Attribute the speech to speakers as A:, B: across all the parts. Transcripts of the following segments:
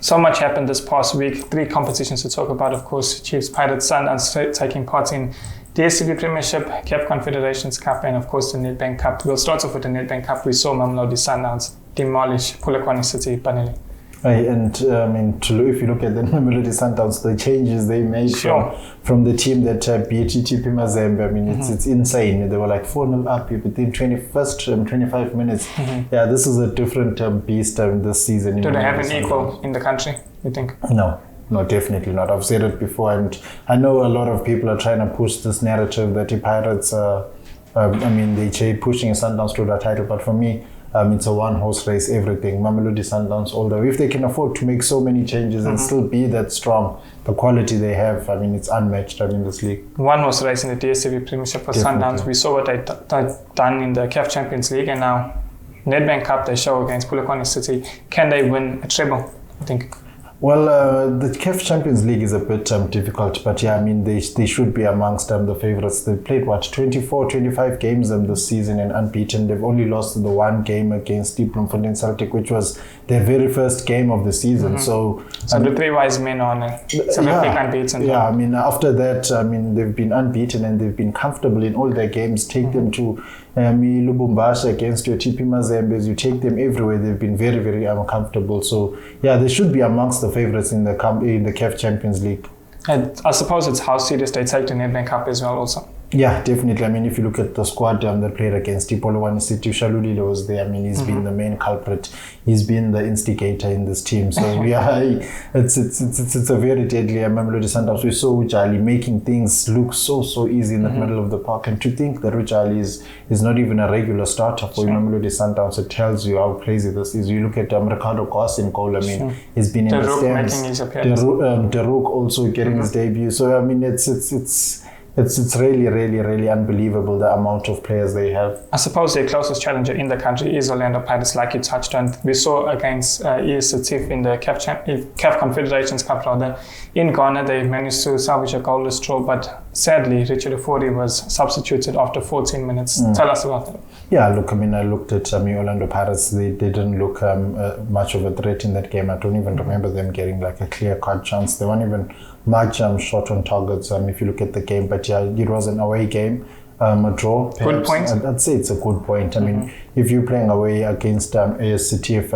A: So much happened this past week. 3 competitions to talk about, of course. Chiefs, Pirates, Sundowns taking part in DStv Premiership, CAF Confederations Cup, and of course the Nedbank Cup. We'll start off with the Nedbank Cup. We saw Mamelodi Sundowns demolish Polokwane City, Banele.
B: If you look at the Mamelodi Sundowns, the changes they made from the team that beat TP Mazembe, it's insane. They were like 4-0 up within 25 minutes. Yeah, this is a different beast this season.
A: Do they have an equal in the country, you think?
B: No, definitely not. I've said it before, and I know a lot of people are trying to push this narrative that the Pirates, they pushing Sundowns to the title, but for me, it's a one-horse race, everything. Mamelodi Sundowns, although if they can afford to make so many changes and still be that strong, the quality they have, it's unmatched in this league.
A: One-horse race in the DStv Premiership for Sundowns. We saw what they've done in the CAF Champions League, and now Nedbank Cup they show against Polokwane City. Can they win a treble, I think?
B: Well, the CAF Champions League is a bit difficult, but they should be amongst the favourites. They played 25 games this season and unbeaten. They've only lost the one game against Deep Bloemfontein Celtic, which was their very first game of the season. So
A: the 3 wise men on unbeaten.
B: Yeah, after that, they've been unbeaten and they've been comfortable in all their games. Take them to Lubumbashi against your TP Mazembe. You take them everywhere. They've been very, very comfortable. So yeah, they should be amongst the favourites in the CAF Champions League.
A: And I suppose it's how serious they take the Nedbank Cup as well also.
B: Yeah, definitely. If you look at the squad that played against Polokwane City, Shalulile was there. He's been the main culprit. He's been the instigator in this team. So yeah, it's a very deadly Mamelodi Sundowns. We saw Ujali making things look so easy in the middle of the park. And to think that Ujali is not even a regular starter for Mamelodi Sundowns, it tells you how crazy this is. You look at Ricardo Koss in goal. He's been in the stands. Deruk also getting his debut. So it's really, really, really unbelievable the amount of players they have.
A: I suppose their closest challenger in the country is Orlando Pirates, like you touched on. We saw against ES Setif in the CAF Confederations Cup in Ghana. They managed to salvage a goalless draw, but sadly Richard Ofori was substituted after 14 minutes. Tell us about that.
B: Yeah, look, I looked at Orlando Pirates. They didn't look much of a threat in that game. I don't even remember them getting like a clear-cut chance. They weren't even much shot on targets if you look at the game. But yeah, it was an away game, a draw. Perhaps.
A: Good point.
B: I'd say it's a good point. If you're playing away against ASCTF,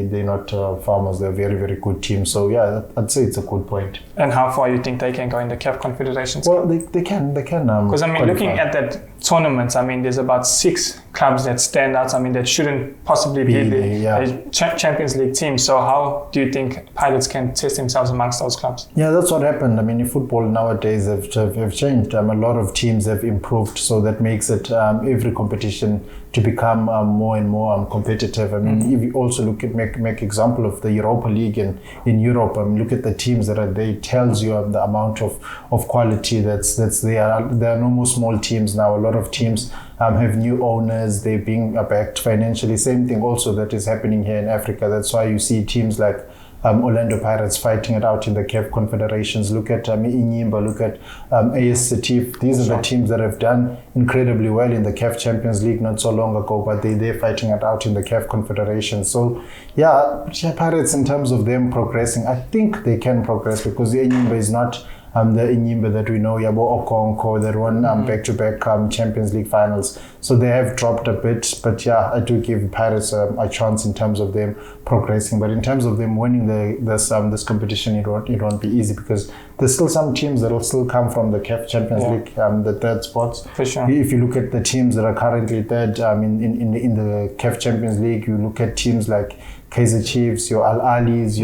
B: they're not farmers. They're a very, very good team. So yeah, I'd say it's a good point.
A: And how far you think they can go in the CAF Confederations?
B: Well, they can. Because
A: looking at that tournament, there's about 6 clubs that stand out. That shouldn't possibly be the Champions League team. So how do you think Pirates can test themselves amongst those clubs?
B: Yeah, that's what happened. In football nowadays have changed. A lot of teams have improved, so that makes it every competition to become more and more competitive. If you also make example of the Europa League in Europe, look at the teams that are there. It tells you the amount of quality that's there. There are no more small teams now. A lot of teams have new owners. They're being backed financially. Same thing also that is happening here in Africa. That's why you see teams like Orlando Pirates fighting it out in the CAF Confederations. Look at Inyimba, look at AS Setif. These are the teams that have done incredibly well in the CAF Champions League not so long ago, but they're fighting it out in the CAF Confederations. So yeah, Pirates, in terms of them progressing, I think they can progress because the Inyimba is not the Inyimba that we know, Yabo Okonko, that won back-to-back Champions League finals. So they have dropped a bit, but yeah, I do give Pirates a chance in terms of them progressing. But in terms of them winning this competition, it won't be easy because there's still some teams that will still come from the CAF Champions League, the third spots.
A: For sure.
B: If you look at the teams that are currently third in the CAF Champions League, you look at teams like Kaizer Chiefs, your Al Ahlis,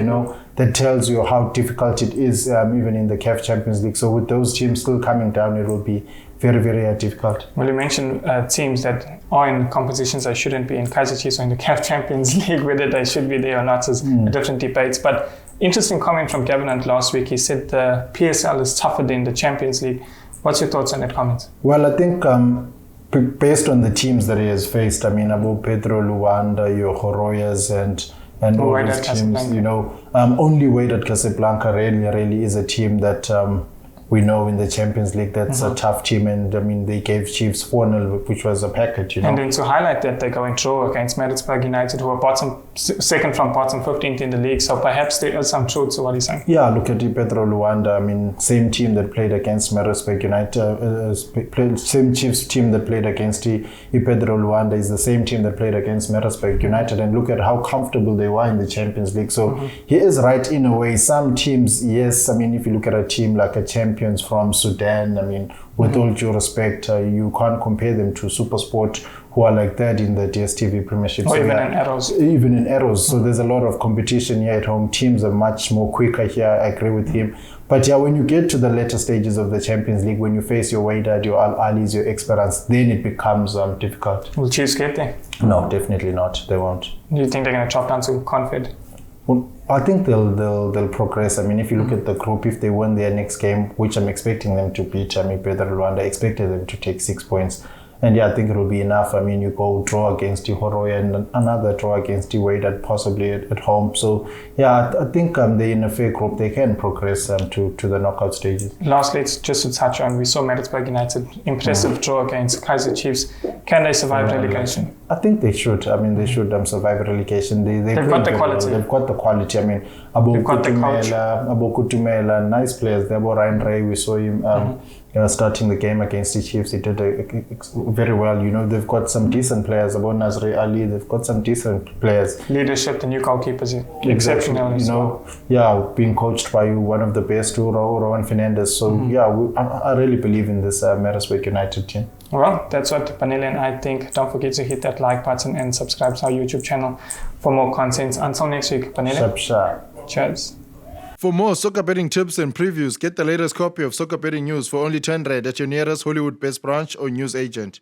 B: that tells you how difficult it is even in the CAF Champions League. So with those teams still coming down, it will be very, very difficult.
A: Well, you mentioned teams that are in competitions they shouldn't be in. Kaizer Chiefs or in the CAF Champions League, whether they should be there or not is a different debates. But interesting comment from Gavin last week. He said the PSL is tougher than the Champions League. What's your thoughts on that comment?
B: Well, I think based on the teams that he has faced, Abu Pedro, Luanda, your Horoyas and all those teams, only Wydad Casablanca really is a team that we know in the Champions League that's a tough team, and I mean they gave Chiefs 4-0, which was a package, you know.
A: And then to highlight that, they're going draw against Maritzburg United, who are second from bottom, 15th in the league. So perhaps there is some truth to what he's saying.
B: Yeah, look at Pedro Luanda. I mean, same team that played against Maritzburg United, same Chiefs team that played against Pedro Luanda is the same team that played against Maritzburg United, and look at how comfortable they were in the Champions League. So he is right in a way. Some teams, yes, I mean, if you look at a team like a Champions from Sudan, I mean, with all due respect, you can't compare them to SuperSport, who are like that in the DStv Premiership.
A: Or even in Arrows.
B: Even in Arrows. So there's a lot of competition here at home. Teams are much more quicker here. I agree with him. But yeah, when you get to the later stages of the Champions League, when you face your Wydad, your Al Ahlis, your Esperance, then it becomes difficult.
A: Will Chiefs get there?
B: No, definitely not. They won't.
A: Do you think they're going to chop down to Confed?
B: Well, I think they'll progress. I mean, if you look at the group, if they win their next game, which I'm expecting them to beat, Pedro Luanda, I expected them to take 6 points. And yeah, I think it will be enough. I mean, you go draw against Horoya and another draw against Wydad, possibly at home. So yeah, I think they're in a fair group. They can progress to the knockout stages.
A: Lastly, it's just to touch on, we saw Maritzburg United, impressive draw against Kaizer Chiefs. Can they survive relegation?
B: I think they should. I mean, they should survive relegation. They've got the quality. They've got the quality. I mean, Aboku Tumela, nice players. There were Ryan Ray. We saw him starting the game against the Chiefs. He did very well. You know, they've got some decent players. About Nazri Ali, they've got some decent players.
A: Leadership, the new goalkeepers, exceptional.
B: You know, yeah, being coached by one of the best, Rowan Fernandez. So yeah, I really believe in this Maritzburg United team.
A: Well, that's what Banele and I think. Don't forget to hit that like button and subscribe to our YouTube channel for more content. Until next week, Banele. Cheers.
C: For more soccer betting tips and previews, get the latest copy of Soccer Betting News for only 10 Rand at your nearest Hollywood Best branch or news agent.